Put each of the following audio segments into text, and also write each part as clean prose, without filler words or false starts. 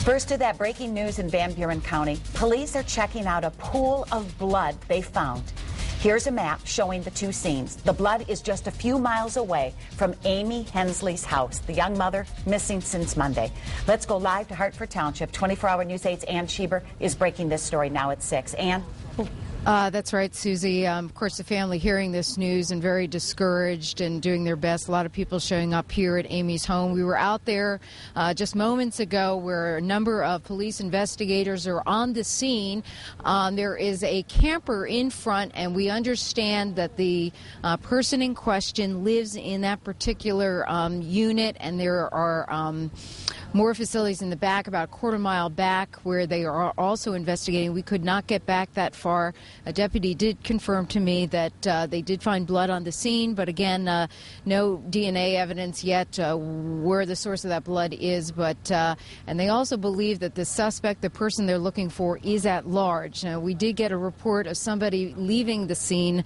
First to that breaking news in Van Buren County. Police are checking out a pool of blood they found. Here's a map showing the two scenes. The blood is just a few miles away from Amy Henslee's house, the young mother missing since Monday. Let's go live to Hartford Township. 24-hour News 8's Ann Schieber is breaking this story now at 6. Ann? That's right, Susie. Of course, the family hearing this news and very discouraged and doing their best. A lot of people showing up here at Amy's home. We were out there just moments ago where a number of police investigators are on the scene. There is a camper in front, and we understand that the person in question lives in that particular unit, and there are more facilities in the back, about a quarter-mile back, where they are also investigating. We could not get back that far. A deputy did confirm to me that they did find blood on the scene, but again, no DNA evidence yet where the source of that blood is. But and they also believe that the suspect, the person they're looking for, is at large. Now, we did get a report of somebody leaving the scene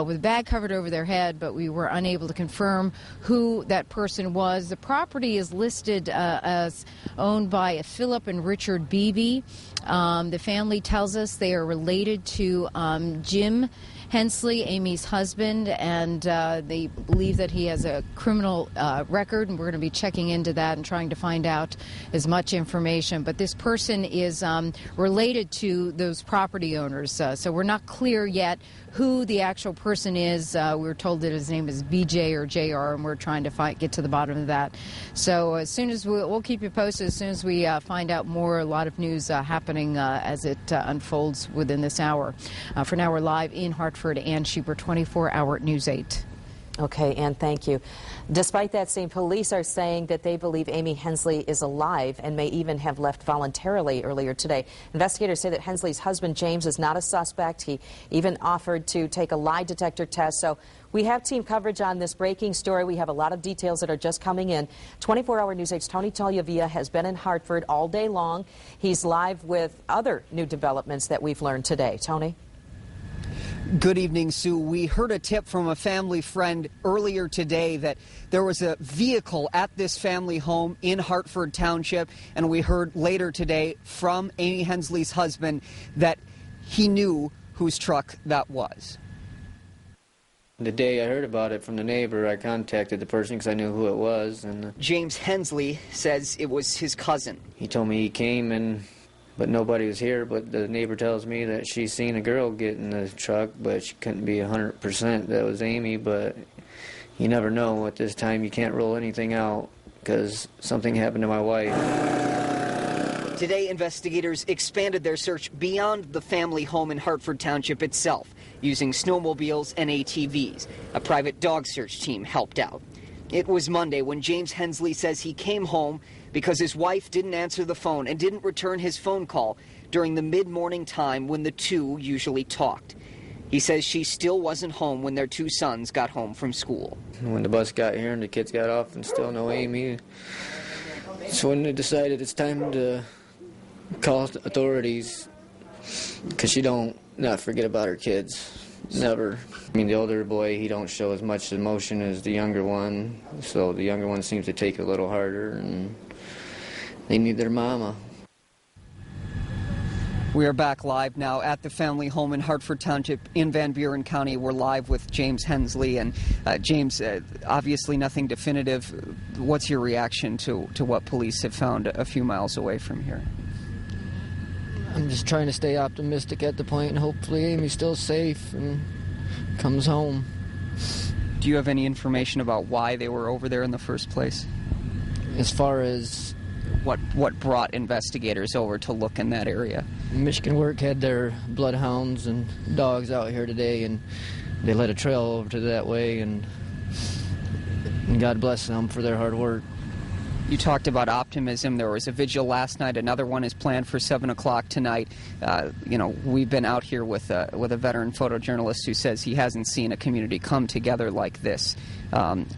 with a bag covered over their head, but we were unable to confirm who that person was. The property is listed as owned by Philip and Richard Beebe. The family tells us they are related to Jim Henslee, Amy's husband, and they believe that he has a criminal record, and we're going to be checking into that and trying to find out as much information. But this person is related to those property owners, so we're not clear yet who the actual person is. We were told that his name is BJ or JR, and we're trying to get to the bottom of that. So as soon as we'll keep you posted as soon as we find out more. A lot of news happening as it unfolds within this hour. For now, we're live in Hartford. Ann Schieber, 24-hour News 8. Okay, Ann, thank you. Despite that, same police are saying that they believe Amy Henslee is alive and may even have left voluntarily earlier today. Investigators say that Henslee's husband, James, is not a suspect. He even offered to take a lie detector test. So we have team coverage on this breaking story. We have a lot of details that are just coming in. 24-hour News 8's Tony Tagliavia has been in Hartford all day long. He's live with other new developments that we've learned today. Tony? Good evening, Sue. We heard a tip from a family friend earlier today that there was a vehicle at this family home in Hartford Township, and we heard later today from Amy Henslee's husband that he knew whose truck that was. The day I heard about it from the neighbor, I contacted the person because I knew who it was. And James Henslee says it was his cousin. He told me he came but nobody was here, but the neighbor tells me that she's seen a girl get in the truck, but she couldn't be 100% that was Amy, but you never know at this time. You can't rule anything out because something happened to my wife. Today, investigators expanded their search beyond the family home in Hartford Township itself, using snowmobiles and ATVs. A private dog search team helped out. It was Monday when James Henslee says he came home because his wife didn't answer the phone and didn't return his phone call during the mid-morning time when the two usually talked. He says she still wasn't home when their two sons got home from school. When the bus got here and the kids got off and still no Amy, that's when they decided it's time to call authorities, because she don't not forget about her kids. Never. I mean, the older boy, he don't show as much emotion as the younger one, so the younger one seems to take it a little harder, and they need their mama. We are back live now at the family home in Hartford Township in Van Buren County. We're live with James Henslee. And James, obviously nothing definitive. What's your reaction to what police have found a few miles away from here? I'm just trying to stay optimistic at the point, and hopefully Amy's still safe and comes home. Do you have any information about why they were over there in the first place? As far as what brought investigators over to look in that area? Michigan Work had their bloodhounds and dogs out here today, and they led a trail over to that way, and God bless them for their hard work. You talked about optimism. There was a vigil last night. Another one is planned for 7 o'clock tonight. We've been out here with a veteran photojournalist who says he hasn't seen a community come together like this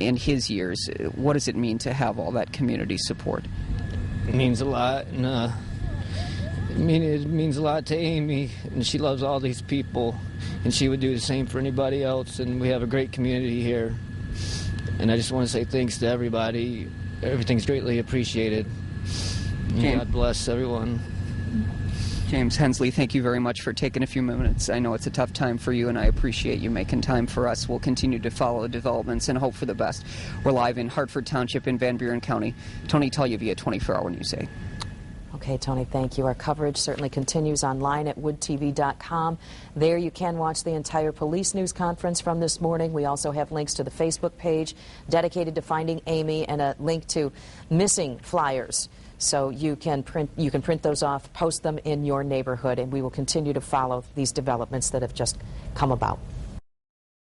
in his years. What does it mean to have all that community support? It means a lot, and it means a lot to Amy, and she loves all these people, and she would do the same for anybody else, and we have a great community here. And I just want to say thanks to everybody. Everything's greatly appreciated. God bless everyone. James Henslee, thank you very much for taking a few minutes. I know it's a tough time for you, and I appreciate you making time for us. We'll continue to follow developments and hope for the best. We're live in Hartford Township in Van Buren County. Tony Tagliavia, 24-Hour News 8. Okay, Tony, thank you. Our coverage certainly continues online at woodtv.com. There you can watch the entire police news conference from this morning. We also have links to the Facebook page dedicated to finding Amy and a link to missing flyers. So you can print those off, post them in your neighborhood, and we will continue to follow these developments that have just come about.